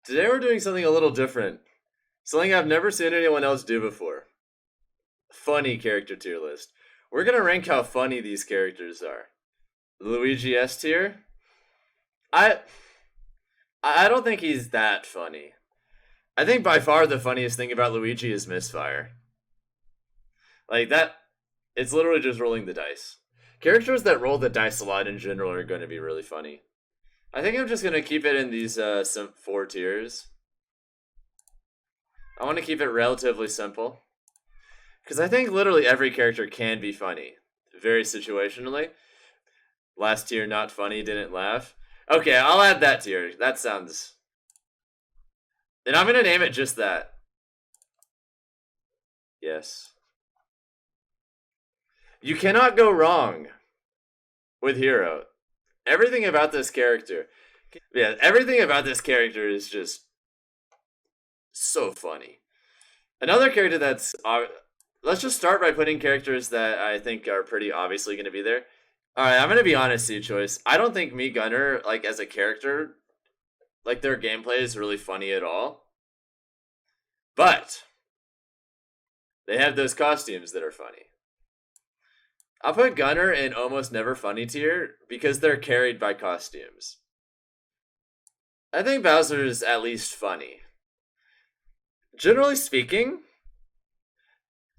Today we're doing something a little different. Something I've never seen anyone else do before. Funny character tier list. We're gonna rank how funny these characters are. Luigi S tier? I I don't think he's that funny. I think by far the funniest thing about Luigi is misfire. Like that it's literally just rolling the dice. Characters that roll the dice a lot in general are going to be really funny. I think I'm just gonna keep it in these some 4 tiers. I want to keep it relatively simple. Because I think literally every character can be funny. Very situationally. Last tier, not funny, didn't laugh. Okay, I'll add that tier. That sounds... And I'm going to name it just that. Yes. You cannot go wrong with Hero. Everything about this character... Yeah, everything about this character is just so funny. Another character that's... let's just start by putting characters that I think are pretty obviously going to be there. Alright, I'm going to be honest, Seed Choice. I don't think Me Gunner, like, as a character, like, their gameplay is really funny at all. But they have those costumes that are funny. I'll put Gunner in almost never funny tier because they're carried by costumes. I think Bowser is at least funny. Generally speaking,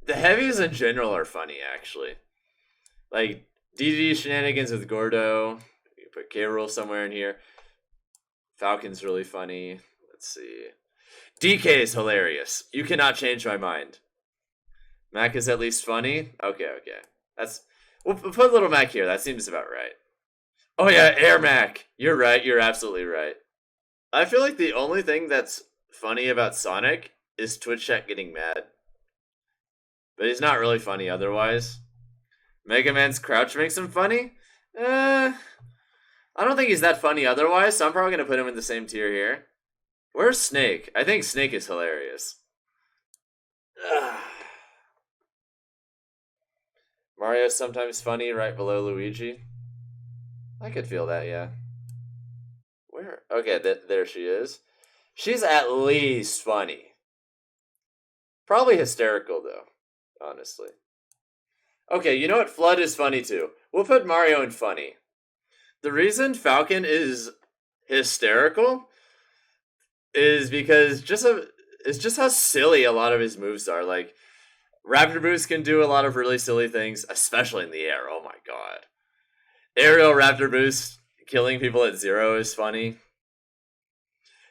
the heavies in general are funny, actually. Like, DD Shenanigans with Gordo. You put K-Rool somewhere in here. Falcon's really funny. Let's see. DK is hilarious. You cannot change my mind. Mac is at least funny. Okay. We'll put Little Mac here. That seems about right. Oh yeah, Air Mac. You're right. You're absolutely right. I feel like the only thing that's funny about Sonic is Twitch chat getting mad. But he's not really funny otherwise. Mega Man's crouch makes him funny? I don't think he's that funny otherwise, so I'm probably going to put him in the same tier here. Where's Snake? I think Snake is hilarious. Mario's sometimes funny right below Luigi. I could feel that, yeah. Where? Okay, there she is. She's at least funny. Probably hysterical, though, honestly. Okay, you know what? Flood is funny too. We'll put Mario in funny. The reason Falcon is hysterical is because it's just how silly a lot of his moves are. Like, Raptor Boost can do a lot of really silly things, especially in the air. Oh my god. Aerial Raptor Boost killing people at 0 is funny.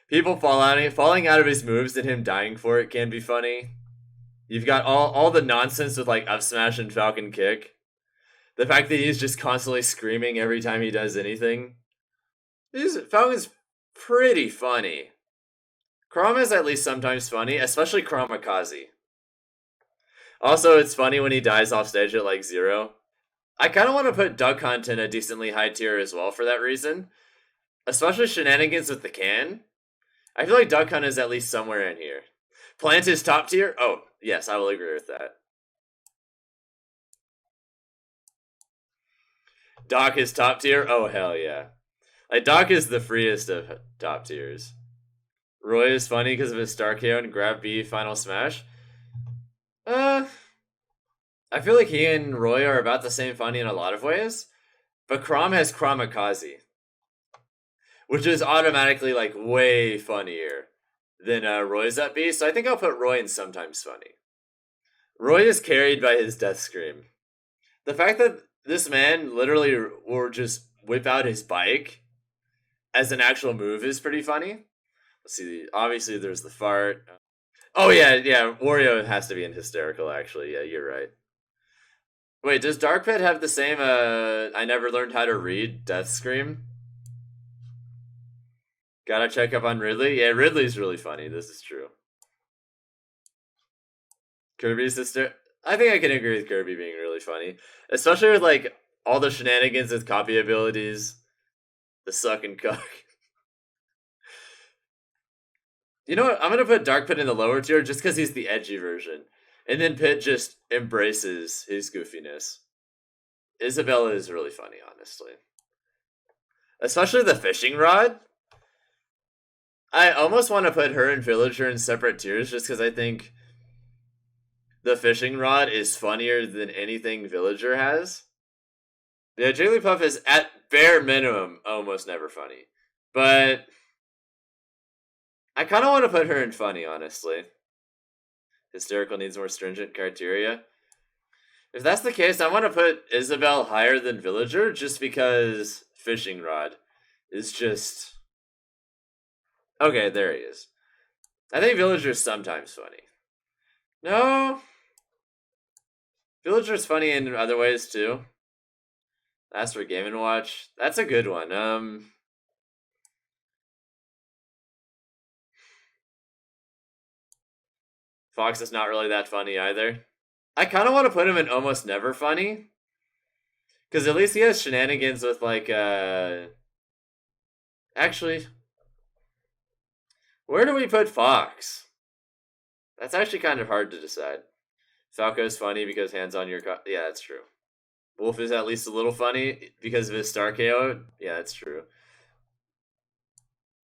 People falling out of his moves and him dying for it can be funny. You've got all the nonsense with like up smash and Falcon kick. The fact that he's just constantly screaming every time he does anything. Falcon's pretty funny. Chrom is at least sometimes funny, especially Chromakaze. Also, it's funny when he dies off stage at like 0. I kind of want to put Duck Hunt in a decently high tier as well for that reason. Especially Shenanigans with the can. I feel like Duck Hunt is at least somewhere in here. Plant is top tier? Oh, yes, I will agree with that. Doc is top tier? Oh, hell yeah. Like, Doc is the freest of top tiers. Roy is funny because of his Star KO and Grab B Final Smash. I feel like he and Roy are about the same funny in a lot of ways. But Chrom has Chromakaze. Which is automatically, like, way funnier than Roy's up B, so I think I'll put Roy in sometimes funny. Roy is carried by his death scream. The fact that this man literally will just whip out his bike as an actual move is pretty funny. Let's see, obviously there's the fart. Oh yeah, Wario has to be in hysterical actually, yeah, you're right. Wait, does Dark Pit have the same I never learned how to read death scream? Gotta check up on Ridley. Yeah, Ridley's really funny. This is true. Kirby's sister. I think I can agree with Kirby being really funny. Especially with, like, all the shenanigans with copy abilities. The suck and cuck. You know what? I'm gonna put Dark Pit in the lower tier just because he's the edgy version. And then Pit just embraces his goofiness. Isabella is really funny, honestly. Especially the fishing rod. I almost want to put her and Villager in separate tiers just because I think the fishing rod is funnier than anything Villager has. Yeah, Jigglypuff is at bare minimum almost never funny. But I kind of want to put her in funny, honestly. Hysterical needs more stringent criteria. If that's the case, I want to put Isabelle higher than Villager just because Fishing Rod is just... Okay, there he is. I think Villager's sometimes funny. No. Villager's funny in other ways too. Ask for Game & Watch. That's a good one. Fox is not really that funny either. I kind of want to put him in almost never funny. Because at least he has shenanigans with, like, Actually, where do we put Fox? That's actually kind of hard to decide. Falco's funny because hands on your... Yeah, that's true. Wolf is at least a little funny because of his star KO. Yeah, that's true.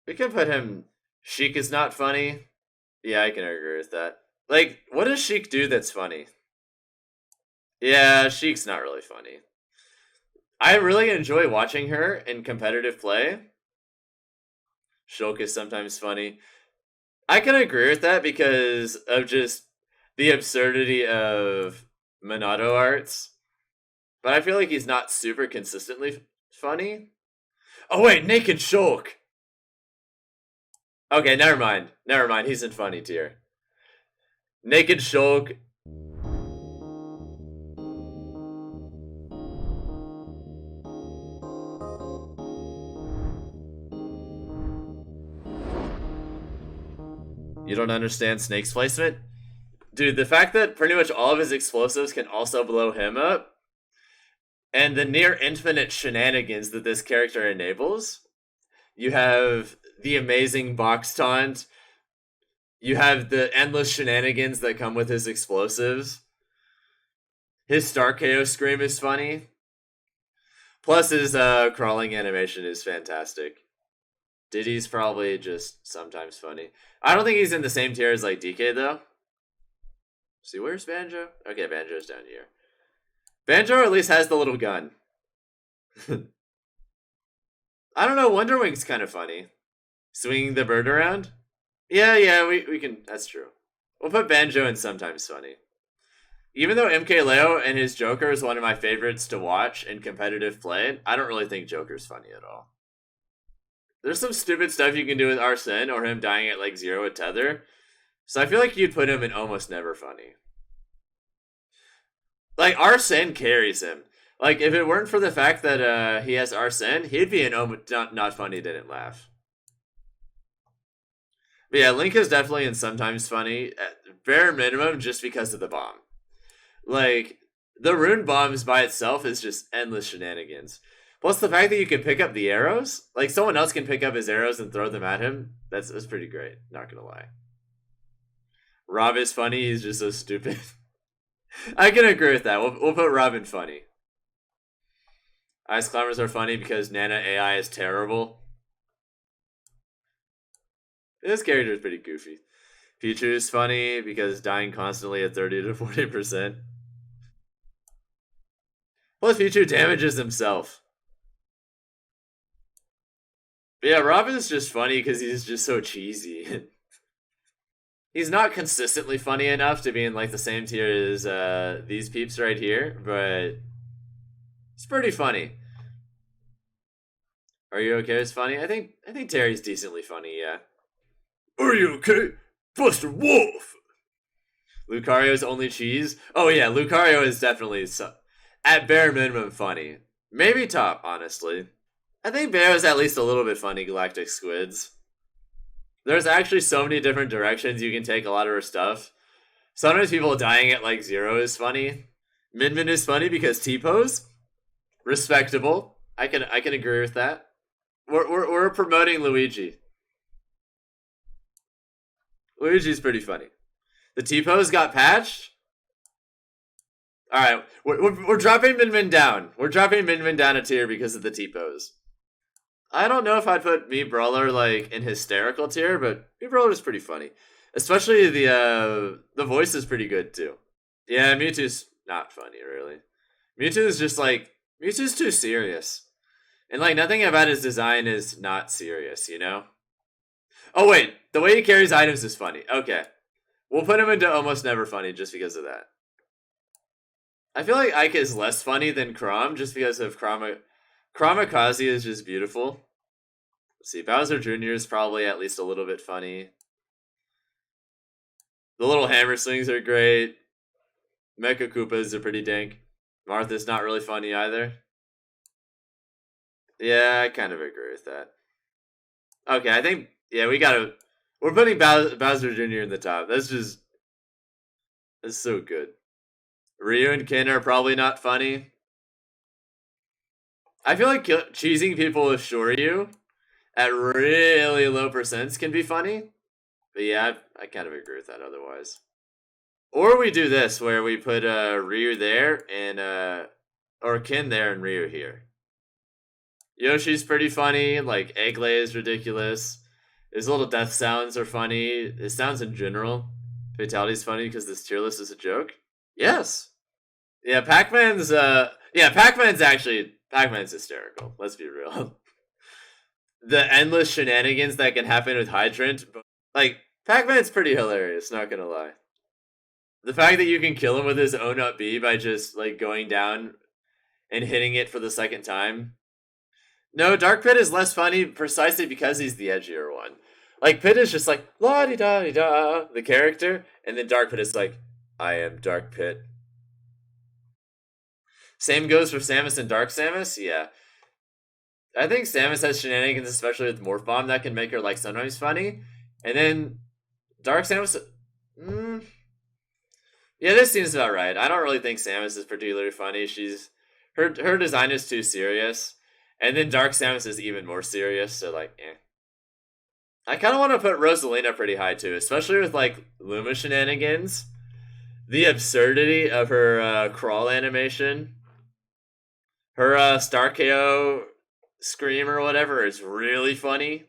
We can put him... Sheik is not funny. Yeah, I can agree with that. Like, what does Sheik do that's funny? Yeah, Sheik's not really funny. I really enjoy watching her in competitive play. Shulk is sometimes funny. I can agree with that because of just the absurdity of Monado arts. But I feel like he's not super consistently funny. Oh wait, Naked Shulk! Okay, never mind. Never mind, he's in funny tier. Naked Shulk. You don't understand Snake's placement? Dude, the fact that pretty much all of his explosives can also blow him up, and the near infinite shenanigans that this character enables. You have the amazing box taunt. You have the endless shenanigans that come with his explosives. His Star KO scream is funny. Plus his crawling animation is fantastic. Diddy's probably just sometimes funny. I don't think he's in the same tier as like DK though. See, where's Banjo? Okay, Banjo's down here. Banjo at least has the little gun. I don't know, Wonder Wing's kind of funny. Swinging the bird around? Yeah, we can, that's true. We'll put Banjo in sometimes funny. Even though MK Leo and his Joker is one of my favorites to watch in competitive play, I don't really think Joker's funny at all. There's some stupid stuff you can do with Arsene or him dying at like 0 with Tether. So I feel like you'd put him in almost never funny. Like, Arsene carries him. Like, if it weren't for the fact that he has Arsene, he'd be an not funny, didn't laugh. But yeah, Link is definitely in sometimes funny, at bare minimum, just because of the bomb. Like, the rune bombs by itself is just endless shenanigans. Plus the fact that you can pick up the arrows, like someone else can pick up his arrows and throw them at him, that's pretty great, not gonna lie. Rob is funny, he's just so stupid. I can agree with that, we'll put Robin funny. Ice Climbers are funny because Nana AI is terrible. This character is pretty goofy. Pichu is funny because dying constantly at 30 to 40%. Plus Pichu damages himself. But yeah, Robin's just funny because he's just so cheesy. He's not consistently funny enough to be in like the same tier as these peeps right here, but it's pretty funny. Are you okay? It's funny. I think Terry's decently funny. Yeah. Are you okay, Buster Wolf? Lucario's only cheese. Oh yeah, Lucario is definitely at bare minimum funny. Maybe top, honestly. I think Bayo's at least a little bit funny, Galactic Squids. There's actually so many different directions you can take a lot of her stuff. Sometimes people dying at like 0 is funny. Min Min is funny because T-pose. Respectable. I can agree with that. We're promoting Luigi. Luigi's pretty funny. The T-pose got patched. Alright, we're dropping Min Min down. We're dropping Min Min down a tier because of the T-pose. I don't know if I'd put Meat Brawler like in hysterical tier, but Meat Brawler is pretty funny. Especially the voice is pretty good too. Yeah, Mewtwo's not funny really. Mewtwo is just like Mewtwo's too serious. And like nothing about his design is not serious, you know? Oh wait, the way he carries items is funny. Okay. We'll put him into almost never funny just because of that. I feel like Ike is less funny than Chrom just because of Chromakazi is just beautiful. Let's see, Bowser Jr. is probably at least a little bit funny. The little hammer slings are great. Mecha Koopas are pretty dank. Martha's not really funny either. Yeah, I kind of agree with that. Okay, I think, yeah, we're putting Bowser Jr. in the top. That's so good. Ryu and Ken are probably not funny. I feel like cheesing people with Shoryu at really low percents can be funny. But yeah, I kind of agree with that otherwise. Or we do this, where we put Ryu there, and or Ken there and Ryu here. Yoshi's pretty funny, like Egglay is ridiculous. His little death sounds are funny. His sounds in general. Fatality's funny because this tier list is a joke. Yes. Yeah, Pac-Man's Pac-Man's hysterical. Let's be real. The endless shenanigans that can happen with Hydrant, like Pac-Man's pretty hilarious, not gonna lie. The fact that you can kill him with his own up B by just like going down and hitting it for the second time. No, Dark Pit is less funny precisely because he's the edgier one. Like Pit is just like la di da di da, the character, and then Dark Pit is like, I am Dark Pit. Same goes for Samus and Dark Samus. Yeah, I think Samus has shenanigans, especially with Morph Bomb, that can make her like sometimes funny, and then Dark Samus. Yeah, this seems about right. I don't really think Samus is particularly funny. Her design is too serious, and then Dark Samus is even more serious. So like, eh. I kind of want to put Rosalina pretty high too, especially with like Luma shenanigans. The absurdity of her crawl animation, her Star KO scream or whatever is really funny.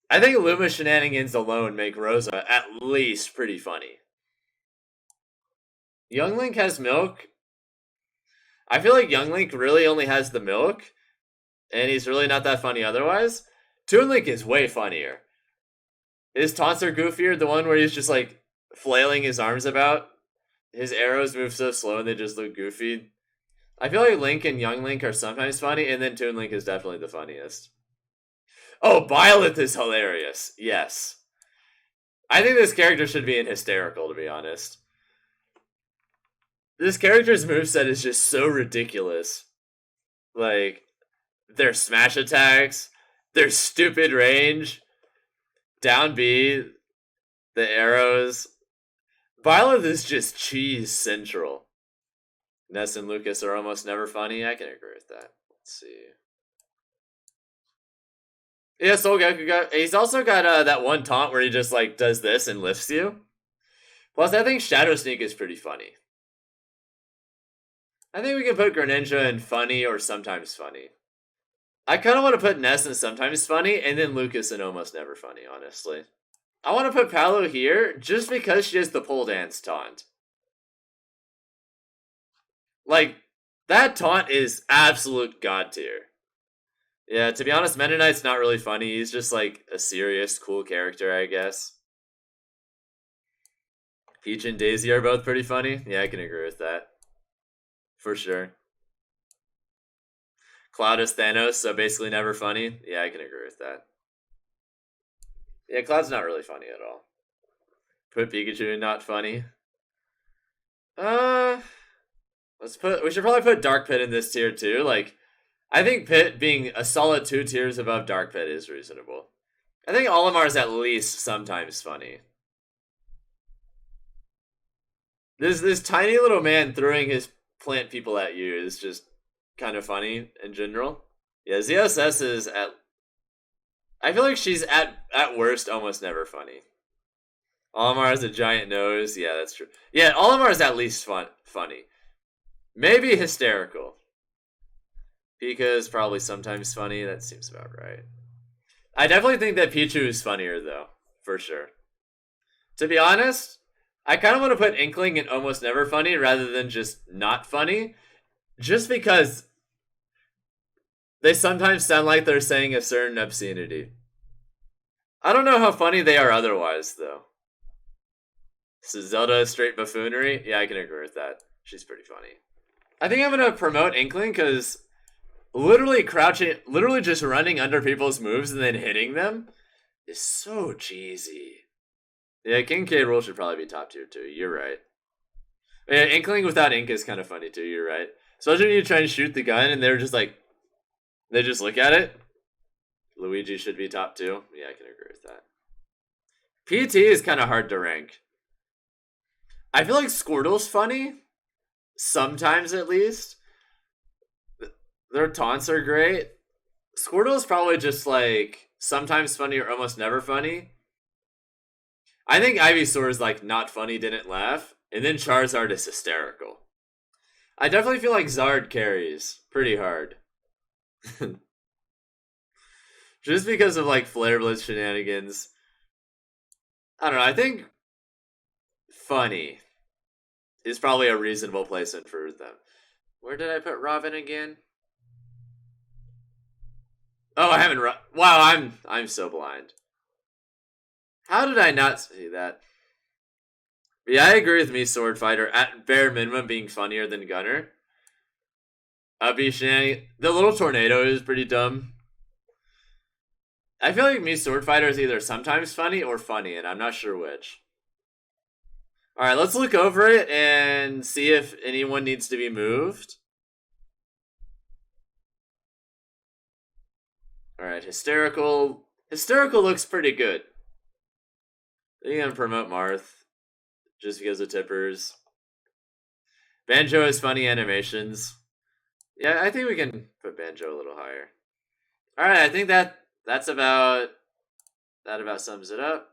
I think Luma shenanigans alone make Rosa at least pretty funny. Young Link has milk. I feel like Young Link really only has the milk, and he's really not that funny otherwise. Toon Link is way funnier. His taunts are goofier. The one where he's just like flailing his arms about. His arrows move so slow and they just look goofy. I feel like Link and Young Link are sometimes funny, and then Toon Link is definitely the funniest. Oh, Byleth is hilarious. Yes. I think this character should be in hysterical, to be honest. This character's moveset is just so ridiculous. Like, their smash attacks, their stupid range, down B, the arrows. Byleth is just cheese central. Ness and Lucas are almost never funny. I can agree with that. Let's see. Yeah, Soul Goku he's also got that one taunt where he just like does this and lifts you. Plus, I think Shadow Sneak is pretty funny. I think we can put Greninja in funny or sometimes funny. I kind of want to put Ness in sometimes funny, and then Lucas in almost never funny, honestly. I want to put Palu here just because she has the pole dance taunt. Like, that taunt is absolute god tier. Yeah, to be honest, Meta Knight's not really funny. He's just like a serious, cool character, I guess. Peach and Daisy are both pretty funny. Yeah, I can agree with that. For sure. Cloud is Thanos, so basically never funny. Yeah, I can agree with that. Yeah, Cloud's not really funny at all. Put Pikachu in not funny. We should probably put Dark Pit in this tier too. Like, I think Pit being a solid 2 tiers above Dark Pit is reasonable. I think Olimar is at least sometimes funny. This tiny little man throwing his plant people at you is just kind of funny in general. Yeah, ZSS is at... I feel like she's at worst almost never funny. Olimar has a giant nose. Yeah, that's true. Yeah, Olimar is at least funny. Maybe hysterical. Pika is probably sometimes funny. That seems about right. I definitely think that Pichu is funnier, though. For sure. To be honest, I kind of want to put Inkling in almost never funny rather than just not funny. Just because they sometimes sound like they're saying a certain obscenity. I don't know how funny they are otherwise, though. So Zelda is straight buffoonery? Yeah, I can agree with that. She's pretty funny. I think I'm going to promote Inkling because literally crouching, literally just running under people's moves and then hitting them is so cheesy. Yeah, King K. Rool should probably be top tier too. You're right. Yeah, Inkling without ink is kind of funny too. You're right. Especially when you try and shoot the gun and they're just like, they just look at it. Luigi should be top 2. Yeah, I can agree with that. PT is kind of hard to rank. I feel like Squirtle's funny. Sometimes at least. Their taunts are great. Squirtle's probably just like sometimes funny or almost never funny. I think Ivysaur is like not funny, didn't laugh. And then Charizard is hysterical. I definitely feel like Zard carries pretty hard. Just because of like Flare Blitz shenanigans. I don't know, I think funny is probably a reasonable placement for them. Where did I put Robin again? Oh, I haven't. Wow, I'm so blind. How did I not see that? But yeah, I agree with me, Sword Fighter, at bare minimum being funnier than Gunner. The little tornado is pretty dumb. I feel like me, Sword Fighter is either sometimes funny or funny, and I'm not sure which. Alright, let's look over it and see if anyone needs to be moved. Alright, Hysterical. Hysterical looks pretty good. I think I'm gonna promote Marth. Just because of tippers. Banjo has funny animations. Yeah, I think we can put Banjo a little higher. Alright, I think that about sums it up.